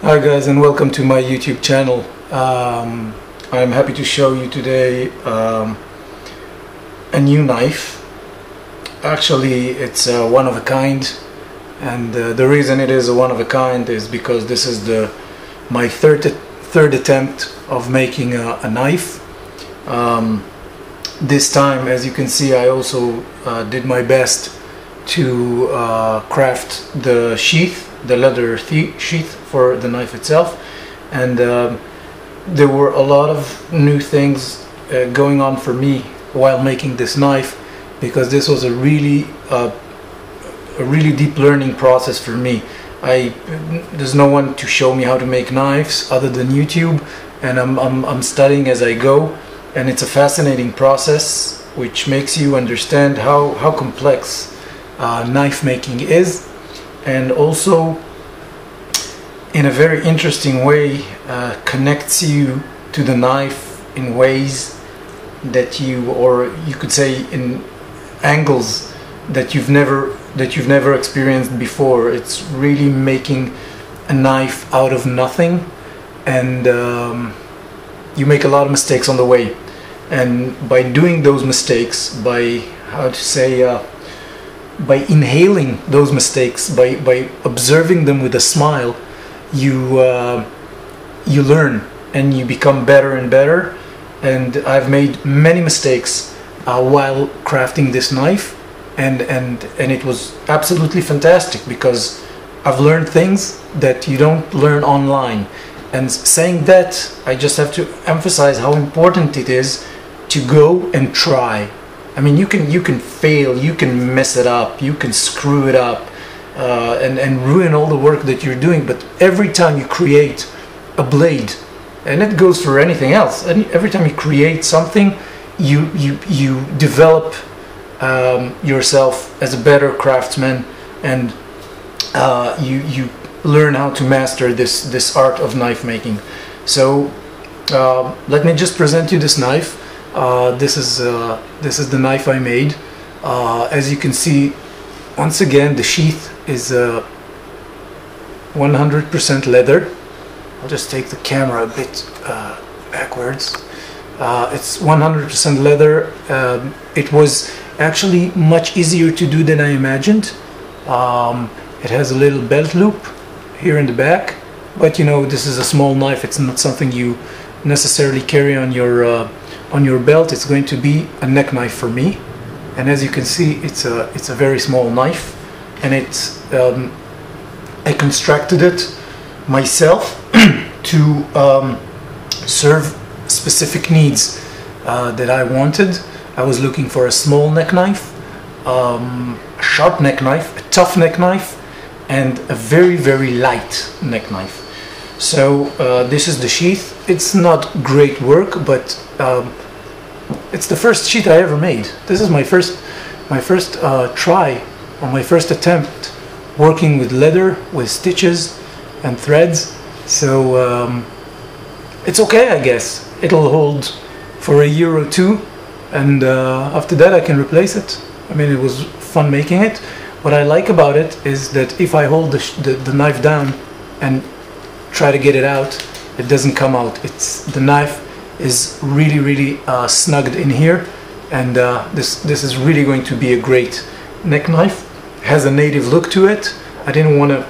Hi guys, and welcome to my YouTube channel. I'm happy to show you today a new knife. Actually, it's one of a kind, and the reason it is a one of a kind is because this is my third attempt of making a knife. This time, as you can see, I also did my best to craft the sheath, the leather sheath for the knife itself, and there were a lot of new things going on for me while making this knife, because this was a really deep learning process for me. There's no one to show me how to make knives other than YouTube, and I'm studying as I go, and it's a fascinating process which makes you understand how complex knife making is, and also in a very interesting way connects you to the knife in ways that or you could say in angles that you've never experienced before. It's really making a knife out of nothing, and you make a lot of mistakes on the way, and by doing those mistakes, by by inhaling those mistakes, by observing them with a smile, you learn and you become better and better. And I've made many mistakes while crafting this knife, and it was absolutely fantastic, because I've learned things that you don't learn online. And saying that, I just have to emphasize how important it is to go and try. I mean, you can fail, you can mess it up, you can screw it up, and ruin all the work that you're doing. But every time you create a blade, and it goes for anything else, and every time you create something, you develop yourself as a better craftsman, and you learn how to master this art of knife making. So let me just present you this knife. This is the knife I made. As you can see, once again, the sheath is 100% leather. I'll just take the camera a bit backwards. It's 100% leather. It was actually much easier to do than I imagined. It has a little belt loop here in the back, but you know, this is a small knife. It's not something you necessarily carry on your belt. It's going to be a neck knife for me, and as you can see, it's a very small knife, and I constructed it myself to serve specific needs that I wanted. I was looking for a small neck knife, a sharp neck knife, a tough neck knife, and a very light neck knife. So this is the sheath. It's not great work, but it's the first sheath I ever made. This is my first try, or my first attempt working with leather, with stitches and threads. So it's okay, I guess. It'll hold for a year or two, and after that I can replace it. I mean, it was fun making it. What I like about it is that if I hold the knife down and try to get it out, it doesn't come out. The knife is really snugged in here, and this is really going to be a great neck knife. It has a native look to it. I didn't want to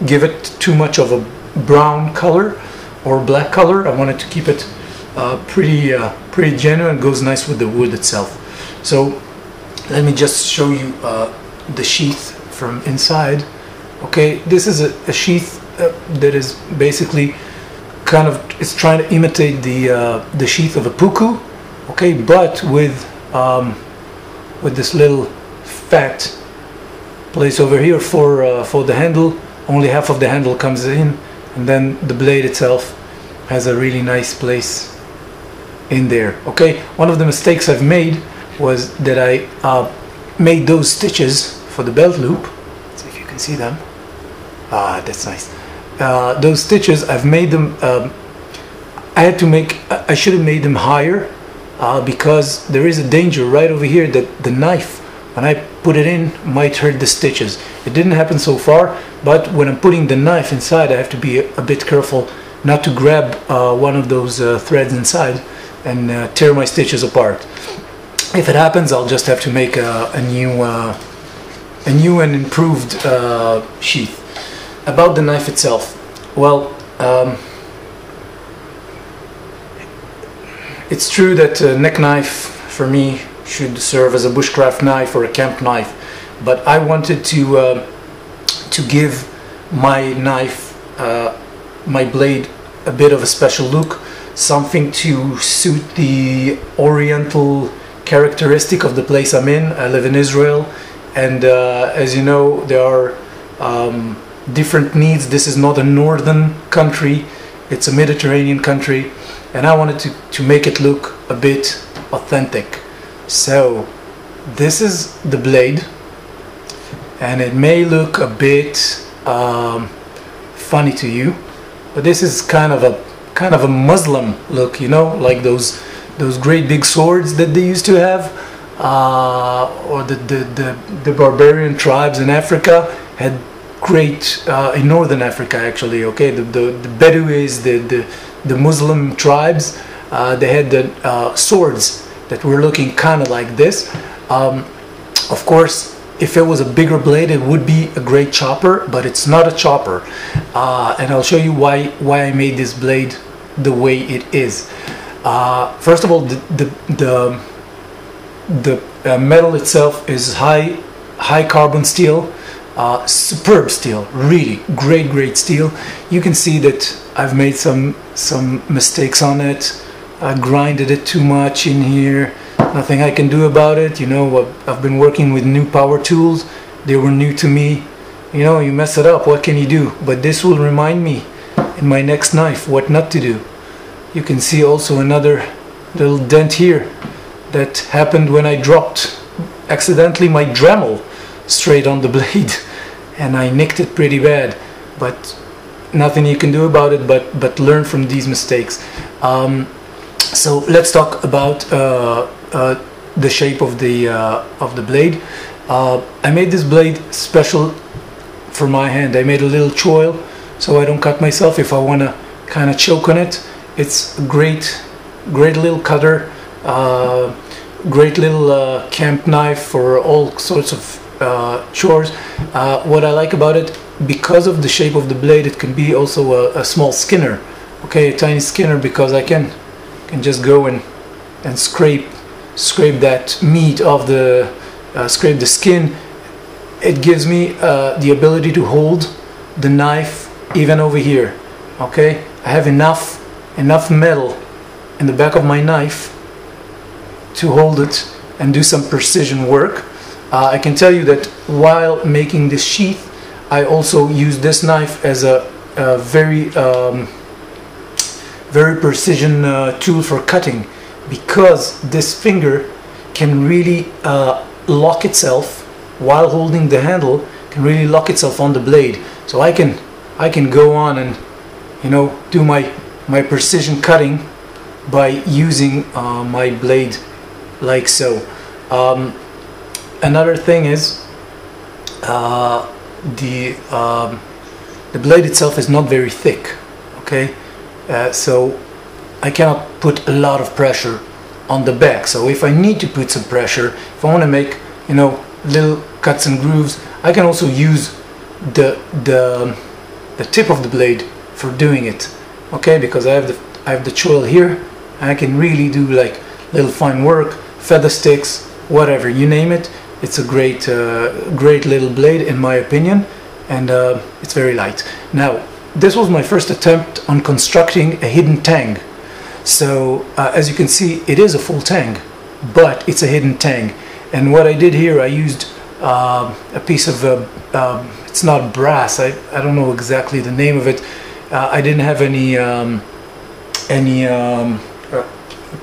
give it too much of a brown color or black color. I wanted to keep it pretty genuine. It goes nice with the wood itself. So let me just show you the sheath from inside. Okay, this is a sheath that is basically it's trying to imitate the sheath of a puku, okay, but with this little fat place over here for the handle. Only half of the handle comes in, and then the blade itself has a really nice place in there. Okay, one of the mistakes I've made was that I made those stitches for the belt loop. Let's see if you can see them. Ah, that's nice. Those stitches, I've made them, I should have made them higher, because there is a danger right over here that the knife when I put it in, might hurt the stitches. It didn't happen so far, but when I'm putting the knife inside, I have to be a bit careful not to grab one of those threads inside and tear my stitches apart. If it happens, I'll just have to make a new and improved sheath. About the knife itself, well, it's true that a neck knife for me should serve as a bushcraft knife or a camp knife, but I wanted to give my knife, my blade, a bit of a special look, something to suit the oriental characteristic of the place I'm in. I live in Israel, and as you know, there are different needs. This is not a northern country, it's a Mediterranean country, and I wanted to make it look a bit authentic. So this is the blade, and it may look a bit funny to you, but this is kind of a Muslim look, you know, like those great big swords that they used to have, or the barbarian tribes in Africa had great, in northern Africa actually, okay, the Bedouins, the Muslim tribes, they had the swords that were looking kind of like this. Of course, if it was a bigger blade, it would be a great chopper, but it's not a chopper, and I'll show you why I made this blade the way it is. First of all, the metal itself is high carbon steel, superb steel, really great steel. You can see that I've made some mistakes on it. I grinded it too much in here. Nothing I can do about it. You know, I've been working with new power tools. They were new to me. You know, you mess it up, what can you do? But this will remind me in my next knife what not to do. You can see also another little dent here that happened when I dropped accidentally my Dremel straight on the blade, and I nicked it pretty bad. But nothing you can do about it but learn from these mistakes. So let's talk about the shape of the blade. I made this blade special for my hand. I made a little choil so I don't cut myself if I want to kind of choke on it. It's a great little cutter, great little camp knife for all sorts of chores. What I like about it, because of the shape of the blade, it can be also a small skinner, okay, a tiny skinner, because I can just go and scrape that meat off the scrape the skin. It gives me the ability to hold the knife even over here, okay. I have enough metal in the back of my knife to hold it and do some precision work. I can tell you that while making this sheath, I also use this knife as a very precision tool for cutting, because this finger can really lock itself while holding the handle, can really lock itself on the blade. So I can go on and, you know, do my precision cutting by using my blade like so. Another thing is the blade itself is not very thick, okay, so I cannot put a lot of pressure on the back. So if I need to put some pressure, if I want to make, you know, little cuts and grooves, I can also use the tip of the blade for doing it, okay, because I have the choil here. I can really do like little fine work, feather sticks, whatever, you name it. It's a great little blade in my opinion, and it's very light. Now, this was my first attempt on constructing a hidden tang. So as you can see, it is a full tang, but it's a hidden tang. And what I did here, I used a piece of it's not brass. I don't know exactly the name of it. I didn't have any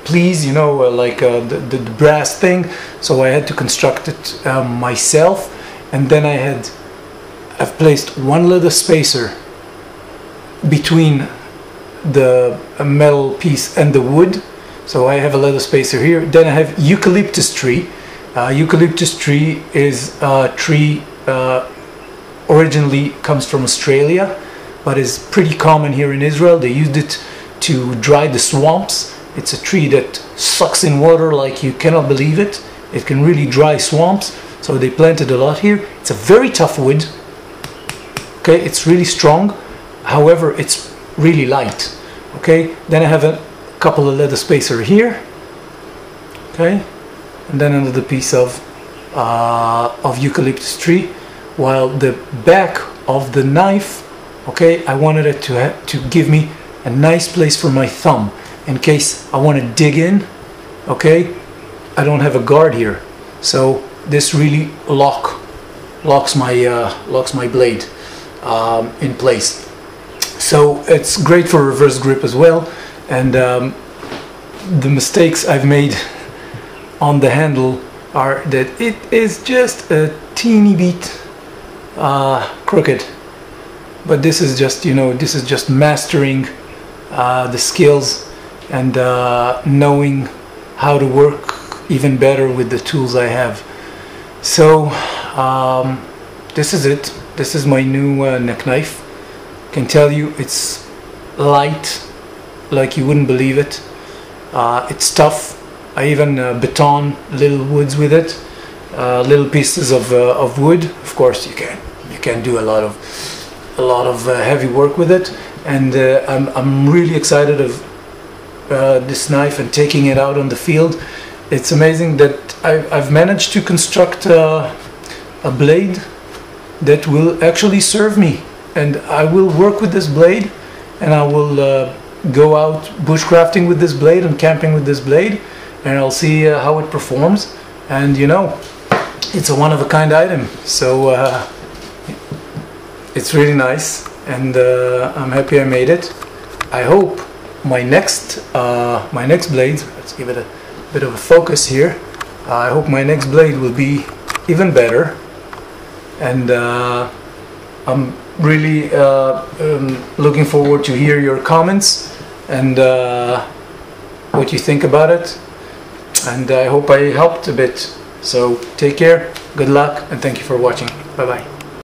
please, you know, like the brass thing, so I had to construct it myself. And then I've placed one leather spacer between the metal piece and the wood, so I have a leather spacer here. Then I have eucalyptus tree, Eucalyptus tree is a tree originally comes from Australia, but is pretty common here in Israel. They used it to dry the swamps. It's a tree that sucks in water like you cannot believe it. It can really dry swamps, so they planted a lot here. It's a very tough wood. Okay, it's really strong. However, it's really light. Okay, then I have a couple of leather spacer here. Okay, and then another piece of eucalyptus tree. While the back of the knife, okay, I wanted it to give me a nice place for my thumb in case I want to dig in. Okay, I don't have a guard here, so this really locks my blade in place. So it's great for reverse grip as well. And the mistakes I've made on the handle are that it is just a teeny bit crooked, but this is just, you know, this is just mastering the skills and knowing how to work even better with the tools I have. So this is it. This is my new neck knife. I can tell you it's light like you wouldn't believe it. It's tough. I even baton little woods with it, little pieces of wood. Of course, you can do a lot of heavy work with it, and I'm really excited of this knife and taking it out on the field. It's amazing that I've managed to construct a blade that will actually serve me, and I will work with this blade, and I will go out bushcrafting with this blade and camping with this blade, and I'll see how it performs. And you know, it's a one-of-a-kind item, so it's really nice, and I'm happy I made it. I hope my next blade, let's give it a bit of a focus here, I hope my next blade will be even better, and I'm really looking forward to hear your comments and what you think about it, and I hope I helped a bit. So take care, good luck, and thank you for watching. Bye bye.